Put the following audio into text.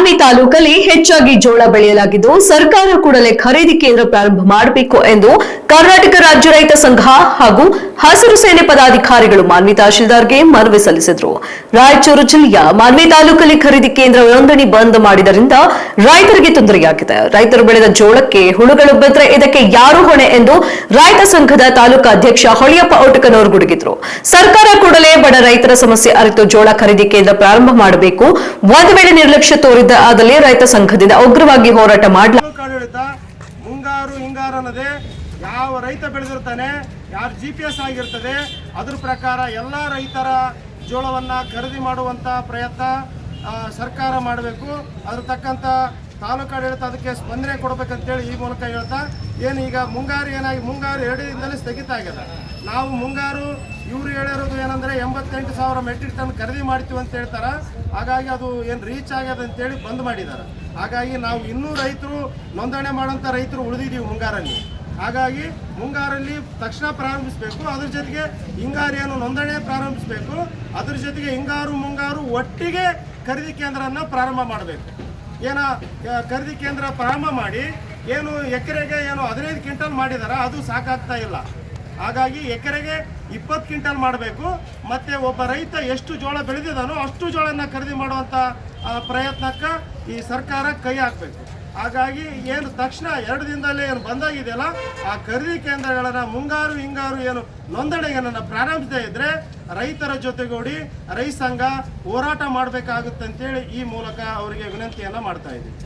ಮಾನ್ವಿ ತಾಲೂಕಲ್ಲಿ ಹೆಚ್ಚಾಗಿ ಜೋಳ ಬೆಳೆಯಲಾಗಿದ್ದು ಸರ್ಕಾರ ಕೂಡಲೇ ಖರೀದಿ ಕೇಂದ್ರ ಪ್ರಾರಂಭ ಮಾಡಬೇಕು ಎಂದು ಕರ್ನಾಟಕ ರಾಜ್ಯ ರೈತ ಸಂಘ ಹಾಗೂ ಹಸಿರು ಸೇನೆ ಪದಾಧಿಕಾರಿಗಳು ಮಾನ್ವಿ ತಹಶೀಲ್ದಾರ್ಗೆ ಮನವಿ ಸಲ್ಲಿಸಿದರು. ರಾಯಚೂರು ಜಿಲ್ಲೆಯ ಮಾನ್ವಿ ತಾಲೂಕಲ್ಲಿ ಖರೀದಿ ಕೇಂದ್ರ ನೋಂದಣಿ ಬಂದ್ ಮಾಡಿದ್ದರಿಂದ ರೈತರಿಗೆ ತೊಂದರೆಯಾಗಿದೆ. ರೈತರು ಬೆಳೆದ ಜೋಳಕ್ಕೆ ಹುಳುಗಳು ಬಿದ್ದರೆ ಇದಕ್ಕೆ ಯಾರು ಹೊಣೆ ಎಂದು ರೈತ ಸಂಘದ ತಾಲೂಕಾ ಅಧ್ಯಕ್ಷ ಹೊಳಿಯಪ್ಪ ಔಟಕನವರು ಗುಡುಗಿದ್ರು. ಸರ್ಕಾರ ಕೂಡಲೇ ಬಡ ರೈತರ ಸಮಸ್ಯೆ ಅರಿತು ಜೋಳ ಖರೀದಿ ಕೇಂದ್ರ ಪ್ರಾರಂಭ ಮಾಡಬೇಕು. ಒಂದು ವೇಳೆ ನಿರ್ಲಕ್ಷ್ಯ ತೋರಿದ ಆದಲ್ಲಿ ರೈತ ಸಂಘದಿಂದ ಉಗ್ರವಾಗಿ ಹೋರಾಟ ಮಾಡಲಾಗುತ್ತದೆ. ಮುಂಗಾರು ಹಿಂಗಾರು ಅನ್ನೋದೇ ಯಾವ ರೈತ ಬೆಳೆದಿರ್ತಾನೆ, ಯಾರು GPS ಆಗಿರ್ತದೆ, ಅದ್ರ ಪ್ರಕಾರ ಎಲ್ಲ ರೈತರ ಜೋಳವನ್ನು ಖರೀದಿ ಮಾಡುವಂಥ ಪ್ರಯತ್ನ ಸರ್ಕಾರ ಮಾಡಬೇಕು. ಅದ್ರ ತಕ್ಕಂಥ ತಾಲೂಕಾಡಳಿತ ಅದಕ್ಕೆ ಸ್ಪಂದನೆ ಕೊಡಬೇಕಂತೇಳಿ ಈ ಮೂಲಕ ಹೇಳ್ತಾ, ಏನು ಈಗ ಮುಂಗಾರು ಏನಾಗಿ ಮುಂಗಾರು 2 ದಿನದಲ್ಲಿ ಸ್ಥಗಿತ ಆಗಿದೆ. ನಾವು ಮುಂಗಾರು ಇವರು ಹೇಳಿರೋದು ಏನಂದರೆ 88,000 ಮೆಟ್ರಿಕ್ ಟನ್ ಖರೀದಿ ಮಾಡ್ತೀವಿ ಅಂತ ಹೇಳ್ತಾರೆ. ಹಾಗಾಗಿ ಅದು ಏನು ರೀಚ್ ಆಗ್ಯದ ಅಂತೇಳಿ ಬಂದ್ ಮಾಡಿದ್ದಾರೆ. ಹಾಗಾಗಿ ನಾವು ಇನ್ನೂ ರೈತರು ನೋಂದಣಿ ಮಾಡೋಂಥ ರೈತರು ಉಳಿದಿದ್ದೀವಿ ಮುಂಗಾರಲ್ಲಿ. ಹಾಗಾಗಿ ಮುಂಗಾರಲ್ಲಿ ತಕ್ಷಣ ಪ್ರಾರಂಭಿಸಬೇಕು. ಅದ್ರ ಜೊತೆಗೆ ಹಿಂಗಾರು ಏನು ನೋಂದಣಿ ಪ್ರಾರಂಭಿಸಬೇಕು. ಅದ್ರ ಜೊತೆಗೆ ಹಿಂಗಾರು ಮುಂಗಾರು ಒಟ್ಟಿಗೆ ಖರೀದಿ ಕೇಂದ್ರನ ಪ್ರಾರಂಭ ಮಾಡಬೇಕು. ಖರೀದಿ ಕೇಂದ್ರ ಪ್ರಾರಂಭ ಮಾಡಿ ಏನು ಎಕರೆಗೆ ಏನು 15 ಕ್ವಿಂಟಲ್ ಮಾಡಿದಾರ, ಅದು ಸಾಕಾಗ್ತಾ ಇಲ್ಲ. ಹಾಗಾಗಿ ಎಕರೆಗೆ 20 ಕ್ವಿಂಟಲ್ ಮಾಡಬೇಕು. ಮತ್ತು ಒಬ್ಬ ರೈತ ಎಷ್ಟು ಜೋಳ ಬೆಳೆದಿದ್ದಾನೋ ಅಷ್ಟು ಜೋಳನ ಖರೀದಿ ಮಾಡುವಂಥ ಪ್ರಯತ್ನಕ್ಕೆ ಈ ಸರ್ಕಾರ ಕೈ ಹಾಕಬೇಕು. ಹಾಗಾಗಿ ಏನು ತಕ್ಷಣ 2 ದಿನದಲ್ಲೇ ಏನು ಬಂದಾಗಿದೆಯಲ್ಲ, ಆ ಖರೀದಿ ಕೇಂದ್ರಗಳನ್ನು ಮುಂಗಾರು ಹಿಂಗಾರು ಏನು ನೋಂದಣಿಯನ್ನು ಪ್ರಾರಂಭಿಸದೇ ಇದ್ದರೆ ರೈತರ ಜೊತೆಗೂಡಿ ರೈತ ಸಂಘ ಹೋರಾಟ ಮಾಡಬೇಕಾಗುತ್ತೆ ಅಂತೇಳಿ ಈ ಮೂಲಕ ಅವರಿಗೆ ವಿನಂತಿಯನ್ನು ಮಾಡ್ತಾ ಇದ್ದೀವಿ.